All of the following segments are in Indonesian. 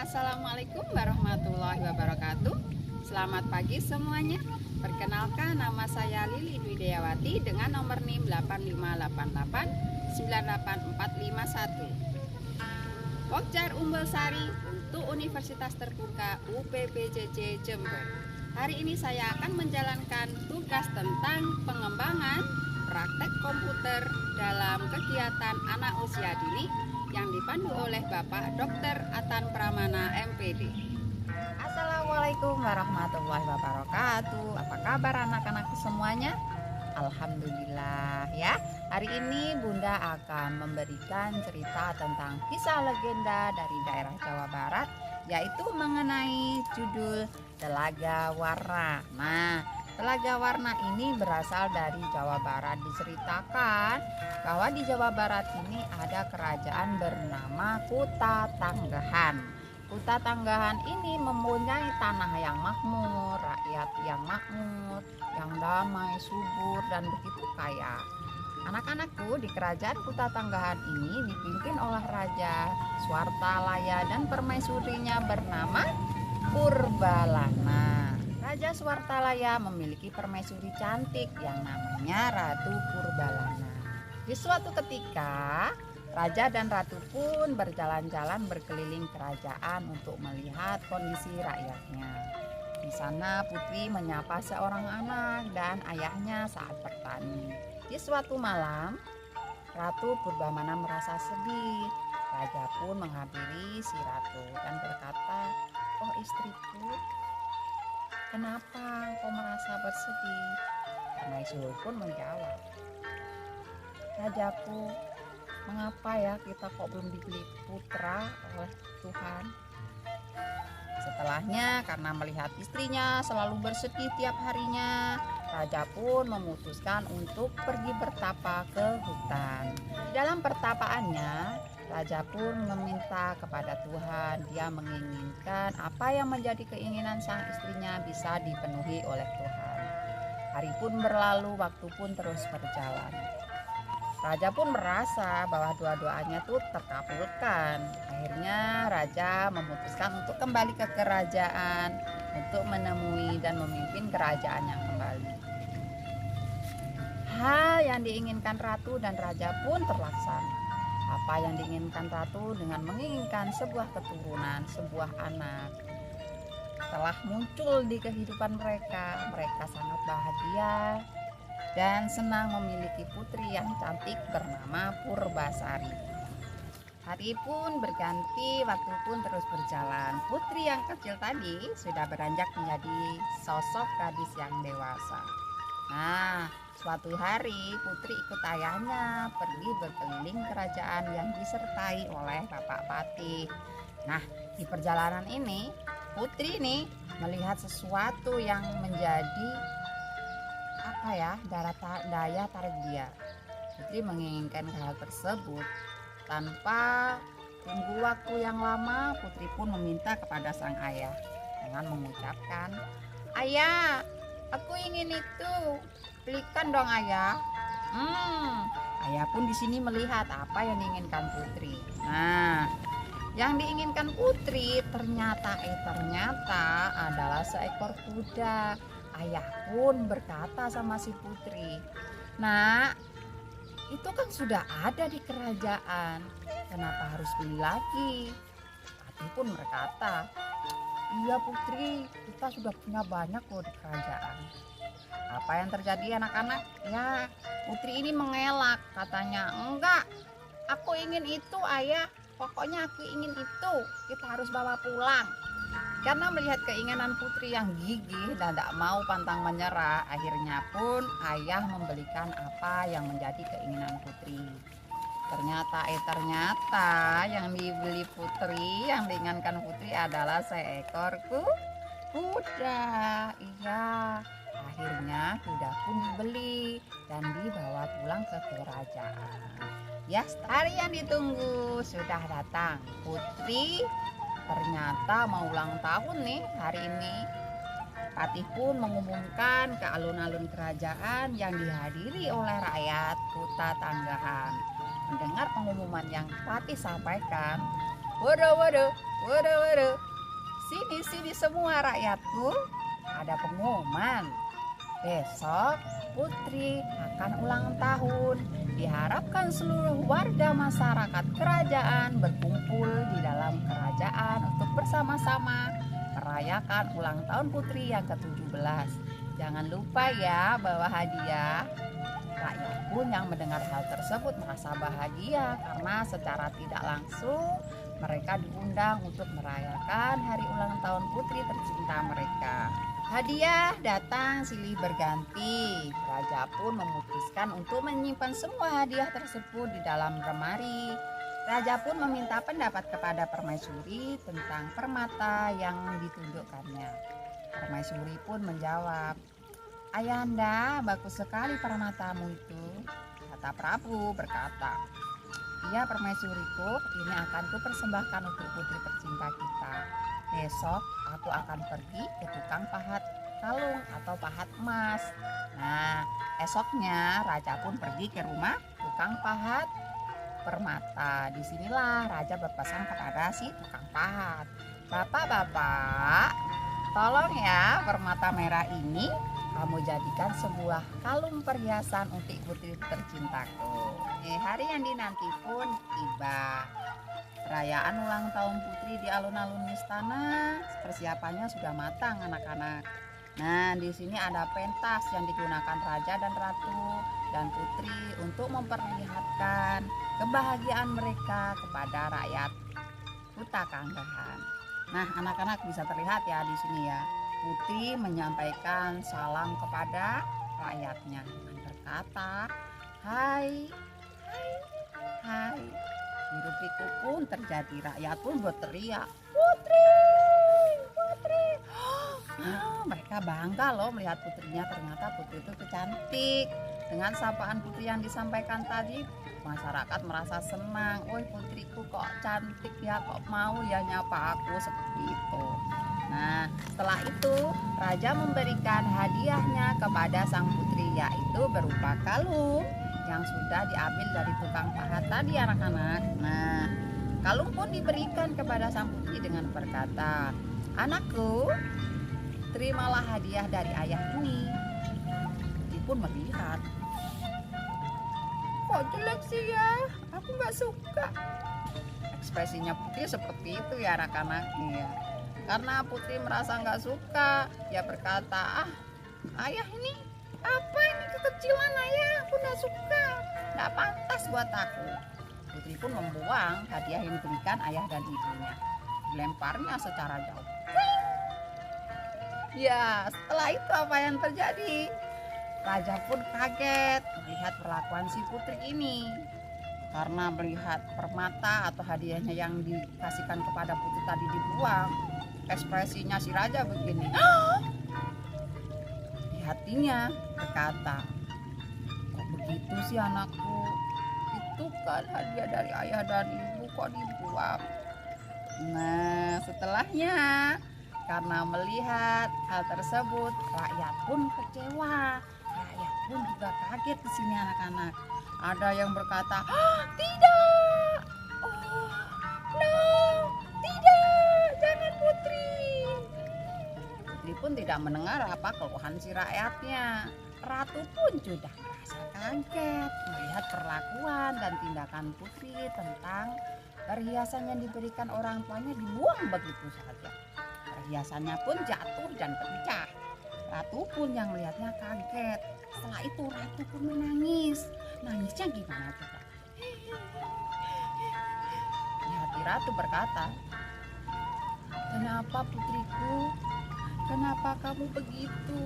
Assalamualaikum warahmatullahi wabarakatuh. Selamat pagi semuanya. Perkenalkan, nama saya Lili Dwidayawati dengan nomor NIM 858898451. Pokjar Umbul Sari untuk Universitas Terbuka UPPJJ Jember. Hari ini saya akan menjalankan tugas tentang pengembangan praktek komputer dalam kegiatan anak usia dini yang dipandu oleh Bapak Dr. Atan Pramana MPD. Assalamualaikum warahmatullahi wabarakatuh. Apa kabar anak-anak semuanya? Alhamdulillah ya. Hari ini Bunda akan memberikan cerita tentang kisah legenda dari daerah Jawa Barat, yaitu mengenai judul Telaga Warna. Nah, Telaga Warna ini berasal dari Jawa Barat. Diceritakan bahwa di Jawa Barat ini ada kerajaan bernama Kuta Tanggahan. Kuta Tanggahan ini mempunyai tanah yang makmur, rakyat yang makmur, yang damai, subur, dan begitu kaya. Anak-anakku, di kerajaan Kuta Tanggahan ini dipimpin oleh Raja Swartalaya dan permaisurinya bernama Purbalana. Raja Swartalaya memiliki permaisuri cantik yang namanya Ratu Purbalana. Di suatu ketika, raja dan ratu pun berjalan-jalan berkeliling kerajaan untuk melihat kondisi rakyatnya. Di sana Putri menyapa seorang anak dan ayahnya saat bertani. Di suatu malam, Ratu Purbalana merasa sedih. Raja pun menghampiri si ratu dan berkata, "Oh istriku, kenapa kau merasa bersedih?" Permaisuri pun menjawab, "Rajaku, mengapa ya kita kok belum diberi putra oleh Tuhan?" Setelahnya, karena melihat istrinya selalu bersedih tiap harinya, raja pun memutuskan untuk pergi bertapa ke hutan. Dalam pertapaannya, raja pun meminta kepada Tuhan. Dia menginginkan apa yang menjadi keinginan sang istrinya bisa dipenuhi oleh Tuhan. Hari pun berlalu, waktu pun terus berjalan. Raja pun merasa bahwa doa-doanya tuh terkabulkan. Akhirnya raja memutuskan untuk kembali ke kerajaan untuk menemui dan memimpin kerajaan yang kembali. Hal yang diinginkan ratu dan raja pun terlaksana. Apa yang diinginkan ratu dengan menginginkan sebuah keturunan, sebuah anak, telah muncul di kehidupan mereka. Mereka sangat bahagia dan senang memiliki putri yang cantik bernama Purbasari. Hari pun berganti, waktu pun terus berjalan. Putri yang kecil tadi sudah beranjak menjadi sosok gadis yang dewasa. Nah, suatu hari Putri ikut ayahnya pergi berkeliling kerajaan yang disertai oleh Bapak Patih. Nah, di perjalanan ini Putri nih melihat sesuatu yang menjadi daya tarik dia. Putri menginginkan hal tersebut. Tanpa tunggu waktu yang lama, Putri pun meminta kepada sang ayah dengan mengucapkan, "Ayah, aku ingin itu, belikan dong ayah." Ayah pun di sini melihat apa yang diinginkan Putri. Nah, yang diinginkan Putri ternyata adalah seekor kuda. Ayah pun berkata sama si Putri, "Nak, itu kan sudah ada di kerajaan, kenapa harus beli lagi?" Patih pun berkata, "Iya Putri, kita sudah punya banyak loh di kerajaan." Apa yang terjadi anak-anak? Ya, Putri ini mengelak, katanya, "Enggak, aku ingin itu ayah, pokoknya aku ingin itu, kita harus bawa pulang." Karena melihat keinginan Putri yang gigih dan tak mau pantang menyerah, akhirnya pun ayah membelikan apa yang menjadi keinginan Putri. Ternyata yang dibeli Putri, yang diinginkan Putri adalah seekor kuda. Iya, akhirnya kuda pun dibeli dan dibawa pulang ke kerajaan. Ya, hari yang ditunggu sudah datang. Putri ternyata mau ulang tahun nih hari ini. Patih pun mengumumkan ke alun-alun kerajaan yang dihadiri oleh rakyat Kuta Tanggahan. Mendengar pengumuman yang Patih sampaikan, Waduh, waduh, waduh, waduh. Sini, sini semua rakyatku. Ada pengumuman. Besok Putri akan ulang tahun. Diharapkan seluruh warga masyarakat kerajaan berkumpul di dalam kerajaan untuk bersama-sama merayakan ulang tahun Putri yang ke-17. Jangan lupa ya bawa hadiah. Rakyat pun yang mendengar hal tersebut merasa bahagia karena secara tidak langsung mereka diundang untuk merayakan hari ulang tahun putri tercinta mereka. Hadiah datang silih berganti. Raja pun memutuskan untuk menyimpan semua hadiah tersebut di dalam lemari. Raja pun meminta pendapat kepada permaisuri tentang permata yang ditunjukkannya. Permaisuri pun menjawab, "Ayahanda, bagus sekali permatamu itu," kata Prabu berkata. "Iya permaisuriku, ini akan kupersembahkan untuk putri tercinta kita. Besok aku akan pergi ke tukang pahat kalung atau pahat emas." Nah, esoknya raja pun pergi ke rumah tukang pahat permata. Disinilah raja berpesan kepada si tukang pahat, "Bapak-bapak, tolong ya permata merah ini kamu jadikan sebuah kalung perhiasan untuk putri tercintaku." Hari yang dinanti pun tiba. Perayaan ulang tahun putri di alun-alun istana, persiapannya sudah matang anak-anak. Nah, di sini ada pentas yang digunakan raja dan ratu dan putri untuk memperlihatkan kebahagiaan mereka kepada rakyat Kuta Kanggahan. Nah, anak-anak bisa terlihat ya di sini ya. Putri menyampaikan salam kepada rakyatnya dengan berkata, "Hai, hai, hai." Hiruk pikuk pun terjadi, rakyat pun berteriak, "Putri, putri." Mereka bangga loh melihat putrinya, ternyata putri itu cantik. Dengan sapaan putri yang disampaikan tadi, masyarakat merasa senang. "Woi, putriku kok cantik ya, kok mau ya nyapa aku," seperti itu. Nah, setelah itu raja memberikan hadiahnya kepada sang putri, yaitu berupa kalung yang sudah diambil dari tukang pahat tadi anak-anak. Nah, kalung pun diberikan kepada sang putri dengan berkata, "Anakku, terimalah hadiah dari ayah ini." Putri pun melihat, "Kok jelek sih ya, aku gak suka." Ekspresinya putri seperti itu ya anak-anak. Iya. Karena putri merasa nggak suka, dia berkata, "Ayah ini apa ini kekecilan ayah, aku nggak suka, nggak pantas buat aku." Putri pun membuang hadiah yang diberikan ayah dan ibunya, dilemparnya secara jauh. Ya, setelah itu apa yang terjadi? Raja pun kaget melihat perlakuan si putri ini. Karena melihat permata atau hadiahnya yang dikasihkan kepada putri tadi dibuang, ekspresinya si raja begini. Di hatinya berkata, "Kok begitu sih anakku? Itu kan hadiah dari ayah dan ibu, kok dibuang?" Nah, setelahnya karena melihat hal tersebut, rakyat pun kecewa. Rakyat pun juga kaget di sini anak-anak. Ada yang berkata, "Tidak, oh no, tidak, jangan putri." Putri pun tidak mendengar apa keluhan si rakyatnya. Ratu pun sudah merasa kaget melihat perlakuan dan tindakan putri tentang perhiasan yang diberikan orang tuanya dibuang begitu saja. Perhiasannya pun jatuh dan pecah. Ratu pun yang melihatnya kaget. Setelah itu ratu pun menangis. Nangisnya gimana coba? Di hati ratu berkata, "Kenapa putriku? Kenapa kamu begitu?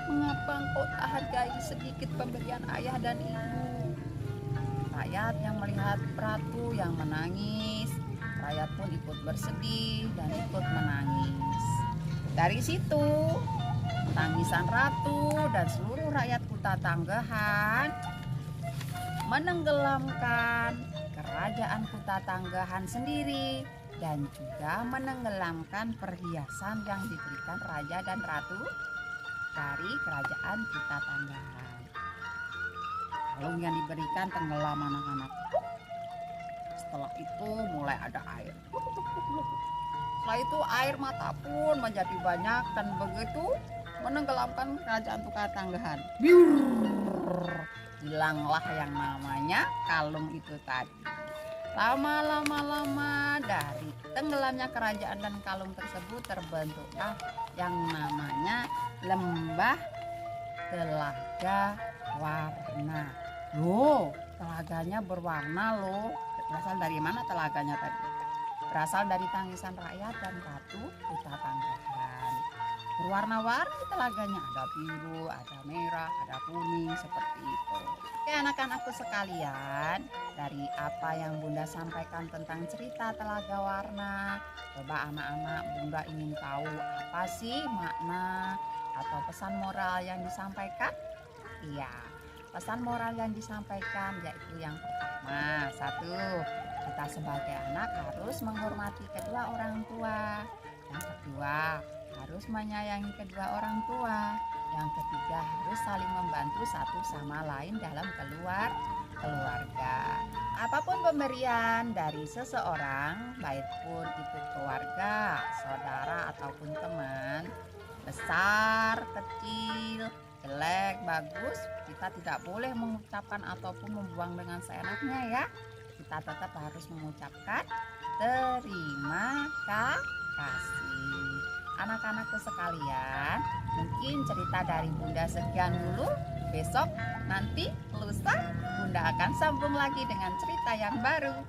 Mengapa engkau tak hargai sedikit pemberian ayah dan ibu?" Rakyat yang melihat ratu yang menangis, rakyat pun ikut bersedih dan ikut menangis. Dari situ, tangisan ratu dan seluruh rakyat Kuta Tanggahan menenggelamkan kerajaan Kuta Tanggahan sendiri dan juga menenggelamkan perhiasan yang diberikan raja dan ratu dari kerajaan Kuta Tanggahan. Kalung yang diberikan tenggelam anak-anak. Setelah itu mulai ada air. Setelah itu air mata pun menjadi banyak dan begitu menenggelamkan kerajaan Tukatanggahan. Hilanglah yang namanya kalung itu tadi. Lama dari tenggelamnya kerajaan dan kalung tersebut terbentuklah yang namanya lembah Telaga Warna. Loh, telaganya berwarna loh. Berasal dari mana telaganya tadi? Berasal dari tangisan rakyat dan batu Tukatanggahan. Berwarna-warni telaganya, ada biru, ada merah, ada kuning, seperti itu. Oke anak-anakku sekalian, dari apa yang Bunda sampaikan tentang cerita Telaga Warna, coba anak-anak Bunda ingin tahu apa sih makna atau pesan moral yang disampaikan? Iya, pesan moral yang disampaikan yaitu yang pertama, satu, kita sebagai anak harus menghormati kedua orang tua. Yang kedua, harus menyayangi kedua orang tua. Yang ketiga, harus saling membantu satu sama lain dalam keluarga. Apapun pemberian dari seseorang, baik pun itu keluarga, saudara ataupun teman, besar, kecil, jelek, bagus, kita tidak boleh mengucapkan ataupun membuang dengan seenaknya ya. Kita tetap harus mengucapkan terima kasih. Anak-anakku sekalian, mungkin cerita dari Bunda sekian dulu. Besok nanti lusa Bunda akan sambung lagi dengan cerita yang baru.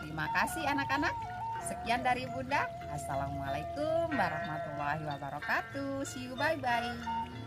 Terima kasih anak-anak. Sekian dari Bunda. Assalamualaikum warahmatullahi wabarakatuh. See you, bye-bye.